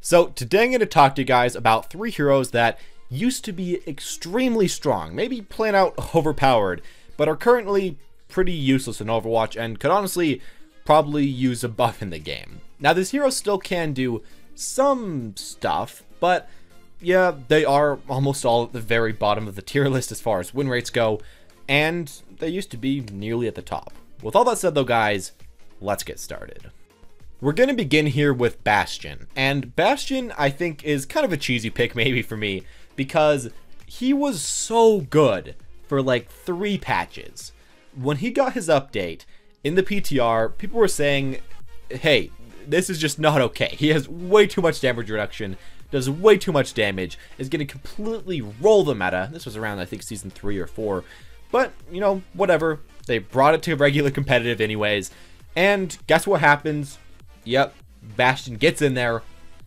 So today I'm going to talk to you guys about 3 heroes that used to be extremely strong, maybe plain out overpowered, but are currently pretty useless in Overwatch and could honestly probably use a buff in the game. Now these heroes still can do some stuff, but yeah, they are almost all at the very bottom of the tier list as far as win rates go, and they used to be nearly at the top. With all that said though guys, let's get started. We're going to begin here with Bastion, and Bastion I think is kind of a cheesy pick maybe for me, because he was so good for like 3 patches. When he got his update in the PTR, people were saying, hey, this is just not okay. He has way too much damage reduction, does way too much damage, is going to completely roll the meta. This was around I think season 3 or 4, but you know, whatever. They brought it to regular competitive anyways, and guess what happens? Yep, Bastion gets in there,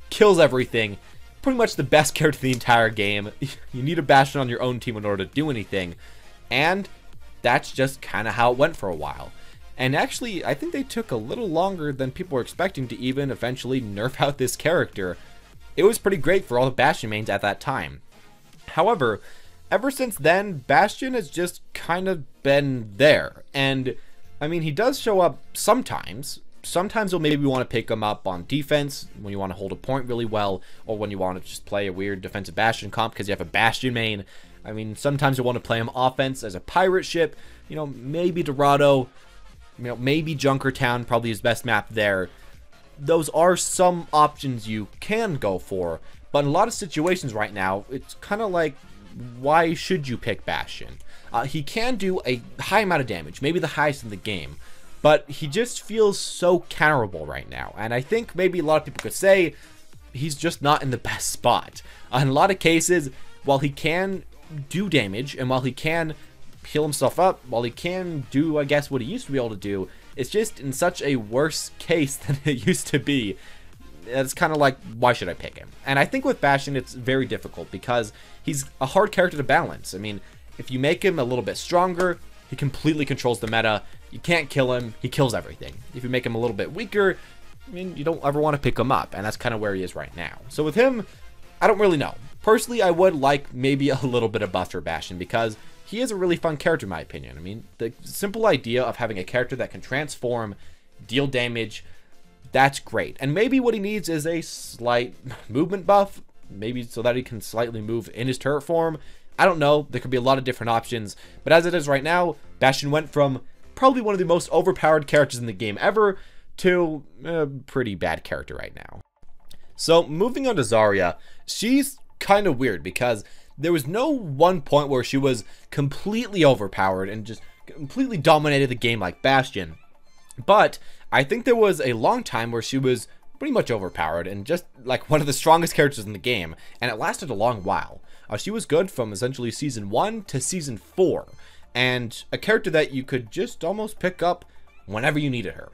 kills everything, pretty much the best character of the entire game. You need a Bastion on your own team in order to do anything, and that's just kind of how it went for a while. And actually, I think they took a little longer than people were expecting to even eventually nerf out this character. It was pretty great for all the Bastion mains at that time. However, ever since then, Bastion has just kind of been there, and I mean, he does show up sometimes. Sometimes you'll maybe want to pick him up on defense when you want to hold a point really well, or when you want to just play a weird defensive Bastion comp because you have a Bastion main. I mean, sometimes you'll want to play him offense as a pirate ship, you know, maybe Dorado, you know, maybe Junkertown, probably his best map there. Those are some options you can go for, but in a lot of situations right now, it's kind of like, why should you pick Bastion? He can do a high amount of damage, maybe the highest in the game, but he just feels so counterable right now, and I think maybe a lot of people could say he's just not in the best spot. In a lot of cases, while he can do damage, and while he can heal himself up, while he can do, I guess, what he used to be able to do, it's just in such a worse case than it used to be. It's kind of like, why should I pick him? And I think with Bastion, it's very difficult because he's a hard character to balance. I mean, if you make him a little bit stronger, he completely controls the meta. You can't kill him, he kills everything. If you make him a little bit weaker, I mean, you don't ever want to pick him up, and that's kind of where he is right now. So with him, I don't really know. Personally, I would like maybe a little bit of buff for Bastion, because he is a really fun character in my opinion. I mean, the simple idea of having a character that can transform, deal damage, that's great. And maybe what he needs is a slight movement buff, maybe so that he can slightly move in his turret form. I don't know, there could be a lot of different options, but as it is right now, Bastion went from probably one of the most overpowered characters in the game ever to a pretty bad character right now. So moving on to Zarya, she's kind of weird because there was no one point where she was completely overpowered and just completely dominated the game like Bastion, but I think there was a long time where she was pretty much overpowered and just like one of the strongest characters in the game, and it lasted a long while. She was good from essentially season 1 to season 4, and a character that you could just almost pick up whenever you needed her.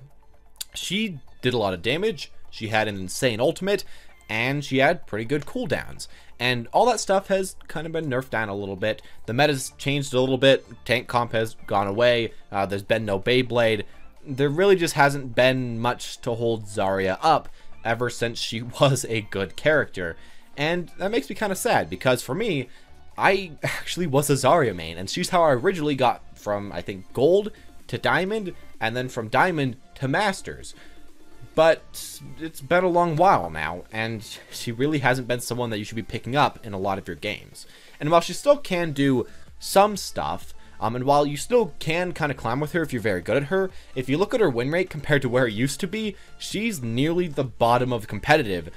She did a lot of damage, she had an insane ultimate, and she had pretty good cooldowns. And all that stuff has kind of been nerfed down a little bit. The meta's changed a little bit, tank comp has gone away, there's been no Beyblade. There really just hasn't been much to hold Zarya up ever since she was a good character. And that makes me kind of sad, because for me, I actually was a Zarya main, and she's how I originally got from, I think, Gold to Diamond, and then from Diamond to Masters. But it's been a long while now, and she really hasn't been someone that you should be picking up in a lot of your games. And while she still can do some stuff, and while you still can kind of climb with her if you're very good at her, if you look at her win rate compared to where it used to be, she's nearly the bottom of competitive,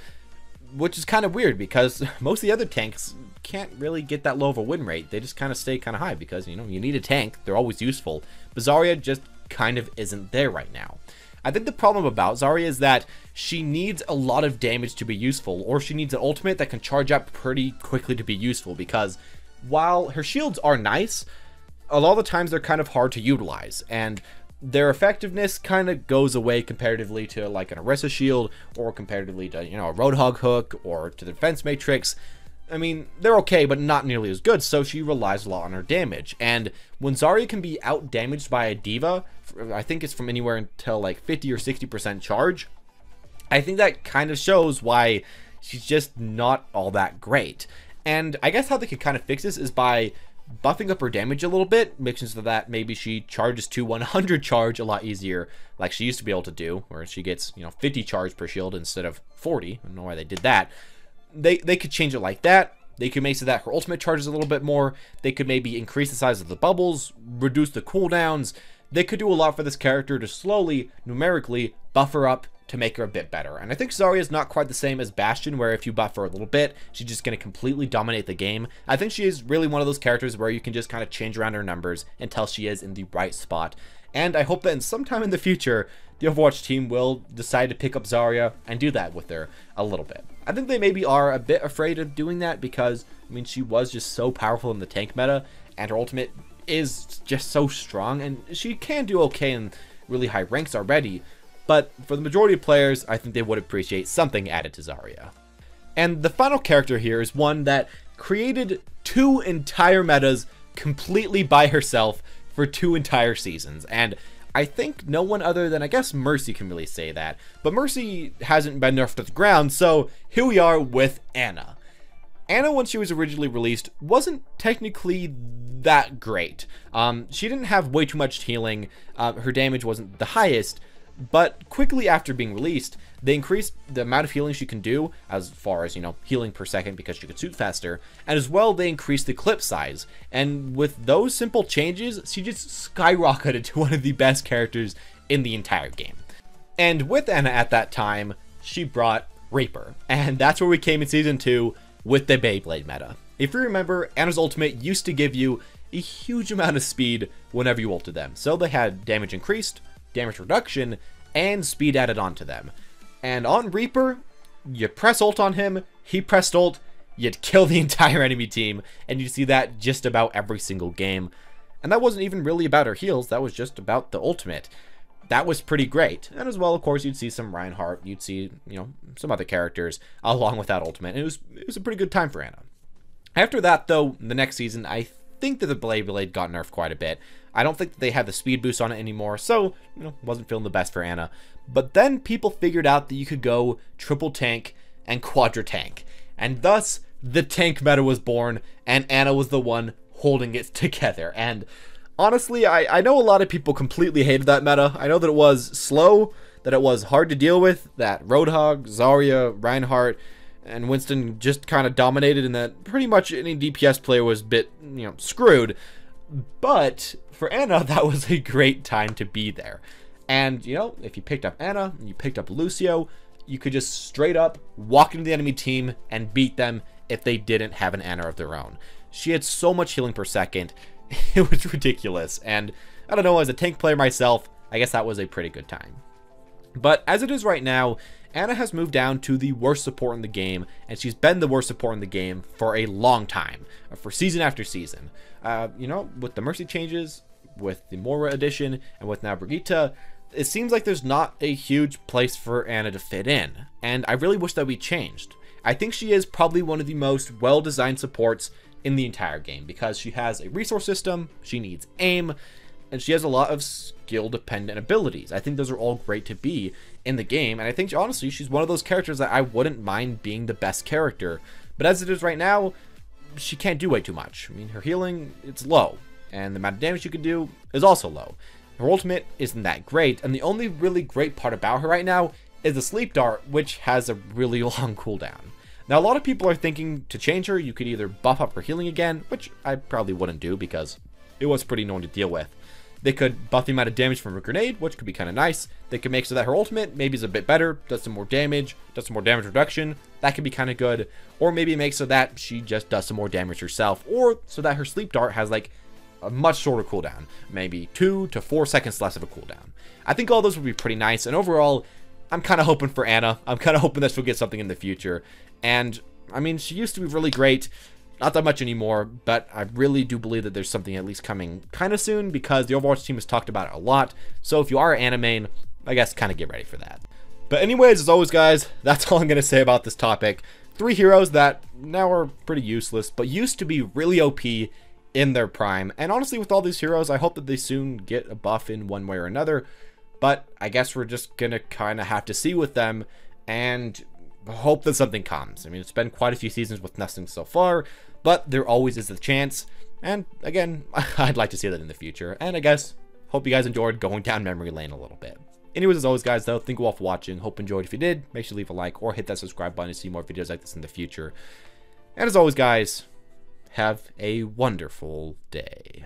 which is kind of weird because most of the other tanks can't really get that low of a win rate. They just kind of stay kind of high because, you know, you need a tank. They're always useful. But Zarya just kind of isn't there right now. I think the problem about Zarya is that she needs a lot of damage to be useful, or she needs an ultimate that can charge up pretty quickly to be useful, because while her shields are nice, a lot of the times they're kind of hard to utilize, and their effectiveness kind of goes away comparatively to like an Orisa shield, or comparatively to, you know, a Roadhog hook, or to the defense matrix. I mean, they're okay, but not nearly as good, so she relies a lot on her damage. And when Zarya can be out-damaged by a diva, I think it's from anywhere until like 50 or 60% charge, I think that kind of shows why she's just not all that great. And I guess how they could kind of fix this is by buffing up her damage a little bit, making so that maybe she charges to 100 charge a lot easier, like she used to be able to do, where she gets, 50 charge per shield instead of 40. I don't know why they did that. They could change it like that. They could make so that her ultimate charges a little bit more. They could maybe increase the size of the bubbles, reduce the cooldowns. They could do a lot for this character to slowly, numerically, buff her up to make her a bit better. And I think Zarya is not quite the same as Bastion, where if you buff her a little bit, she's just going to completely dominate the game. I think she is really one of those characters where you can just kind of change around her numbers until she is in the right spot. And I hope that in sometime in the future, the Overwatch team will decide to pick up Zarya and do that with her a little bit. I think they maybe are a bit afraid of doing that because, I mean, she was just so powerful in the tank meta, and her ultimate is just so strong, and she can do okay in really high ranks already. But for the majority of players, I think they would appreciate something added to Zarya. And the final character here is one that created 2 entire metas completely by herself for 2 entire seasons. And I think no one other than, I guess, Mercy can really say that. But Mercy hasn't been nerfed to the ground, so here we are with Ana. Ana, when she was originally released, wasn't technically that great. She didn't have way too much healing. Her damage wasn't the highest. But quickly after being released, they increased the amount of healing she can do, as far as, healing per second because she could shoot faster. And as well, they increased the clip size. And with those simple changes, she just skyrocketed to one of the best characters in the entire game. And with Ana at that time, she brought Reaper. And that's where we came in Season 2 with the Beyblade meta. If you remember, Ana's ultimate used to give you a huge amount of speed whenever you ulted them. So they had damage increased, damage reduction, and speed added onto them. And on Reaper, you press ult on him, he pressed ult, you'd kill the entire enemy team, and you see that just about every single game. And that wasn't even really about her heals, that was just about the ultimate. That was pretty great. And as well, of course, you'd see some Reinhardt, you'd see, some other characters along with that ultimate. And it was a pretty good time for Ana. After that, though, the next season, I think that the Beyblade got nerfed quite a bit. I don't think that they had the speed boost on it anymore, so, wasn't feeling the best for Ana. But then people figured out that you could go triple tank and quadra tank. And thus, the tank meta was born, and Ana was the one holding it together. And honestly, I know a lot of people completely hated that meta. I know that it was slow, that it was hard to deal with, that Roadhog, Zarya, Reinhardt, and Winston just kind of dominated, and that pretty much any DPS player was a bit, screwed. But for Ana, that was a great time to be there. And, if you picked up Ana and you picked up Lucio, you could just straight up walk into the enemy team and beat them if they didn't have an Ana of their own. She had so much healing per second. It was ridiculous. And I don't know, as a tank player myself, I guess that was a pretty good time. But as it is right now, Ana has moved down to the worst support in the game, and she's been the worst support in the game for a long time, for season after season. With the Mercy changes, with the Moira edition, and with now Brigitte, it seems like there's not a huge place for Ana to fit in, and I really wish that we changed. I think she is probably one of the most well-designed supports in the entire game, because she has a resource system, she needs aim, and she has a lot of skill-dependent abilities. I think those are all great to be in the game, and I think, honestly, she's one of those characters that I wouldn't mind being the best character. But as it is right now, she can't do way too much. I mean, her healing, it's low, and the amount of damage you can do is also low. Her ultimate isn't that great, and the only really great part about her right now is the sleep dart, which has a really long cooldown. Now, a lot of people are thinking to change her, you could either buff up her healing again, which I probably wouldn't do because it was pretty annoying to deal with. They could buff the amount of damage from a grenade, which could be kind of nice. They could make so that her ultimate maybe is a bit better, does some more damage reduction. That could be kind of good. Or maybe make so that she just does some more damage herself, or so that her sleep dart has like a much shorter cooldown, maybe 2 to 4 seconds less of a cooldown. I think all those would be pretty nice, and overall, I'm kind of hoping for Ana. I'm kind of hoping that she'll get something in the future. And, I mean, she used to be really great. Not that much anymore, but I really do believe that there's something at least coming kind of soon, because the Overwatch team has talked about it a lot. So if you are an Ana main, I guess kind of get ready for that. But anyways, as always, guys, that's all I'm going to say about this topic. 3 heroes that now are pretty useless, but used to be really OP in their prime. And honestly, with all these heroes, I hope that they soon get a buff in one way or another. But I guess we're just going to kind of have to see with them. And hope that something comes. I mean, it's been quite a few seasons with nothing so far, but there always is the chance. And again, I'd like to see that in the future. And I guess, hope you guys enjoyed going down memory lane a little bit. Anyways, as always, guys, though, thank you all for watching. Hope you enjoyed. If you did, make sure to leave a like or hit that subscribe button to see more videos like this in the future. And as always, guys, have a wonderful day.